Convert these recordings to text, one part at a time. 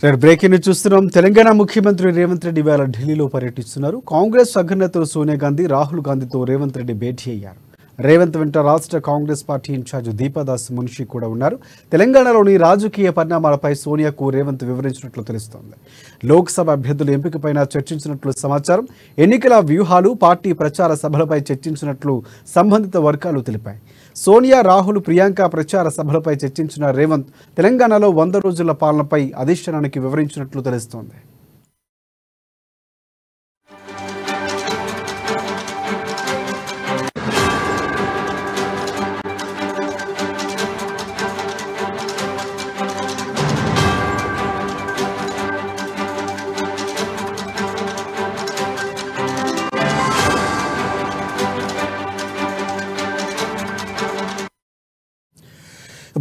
Breaking news చూస్తున్నాం. తెలంగాణ ముఖ్యమంత్రి రేవంత్ రెడ్డి ఇవాళ ఢిల్లీలో పర్యటిస్తున్నారు. కాంగ్రెస్ అగ్రనేతలు సోనియా గాంధీ, రాహుల్ గాంధీతో రేవంత్ రెడ్డి భేటీ అయ్యారు. రేవంత్ వెంట రాష్ట్ర కాంగ్రెస్ పార్టీ ఇన్ఛార్జ్ దీపాదాస్ మున్షి కూడా ఉన్నారు. తెలంగాణలోని రాజకీయ పరిణామాలపై సోనియాకు రేవంత్ వివరించినట్లు తెలుస్తోంది. లోక్సభ అభ్యర్థుల ఎంపికపైన చర్చించినట్లు సమాచారం. ఎన్నికల వ్యూహాలు, పార్టీ ప్రచార సభలపై చర్చించినట్లు సంబంధిత వర్గాలు తెలిపాయి. సోనియా, రాహుల్, ప్రియాంక ప్రచార సభలపై చర్చించిన రేవంత్ తెలంగాణలో 100 రోజుల పాలనపై అధిష్టానానికి వివరించినట్లు తెలుస్తోంది.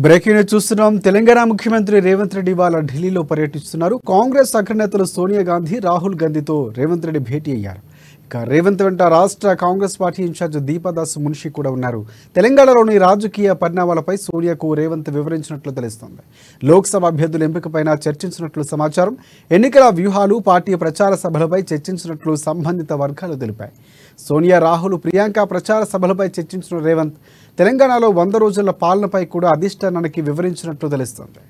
బ్రేకింగ్ న్యూస్ చూస్తున్నాం. తెలంగాణ ముఖ్యమంత్రి రేవంత్ రెడ్డి ఇవాళ ఢిల్లీలో పర్యటిస్తున్నారు. కాంగ్రెస్ అగ్రనేతలు సోనియా గాంధీ, రాహుల్ గాంధీతో రేవంత్ రెడ్డి భేటీ అయ్యారు. ఇక రేవంత్ వెంట రాష్ట్ర కాంగ్రెస్ పార్టీ ఇన్ఛార్జ్ దీపాదాస్ మున్షి కూడా ఉన్నారు. తెలంగాణలోని రాజకీయ పరిణామాలపై సోనియాకు రేవంత్ వివరించినట్లు తెలుస్తోంది. లోక్సభ అభ్యర్థుల ఎంపికపైన చర్చించినట్లు సమాచారం. ఎన్నికల వ్యూహాలు, పార్టీ ప్రచార సభలపై చర్చించినట్లు సంబంధిత వర్గాలు తెలిపాయి. సోనియా, రాహుల్, ప్రియాంక ప్రచార సభలపై చర్చించిన రేవంత్ తెలంగాణలో 100 రోజుల పాలనపై కూడా అధిష్టానానికి వివరించినట్లు తెలుస్తోంది.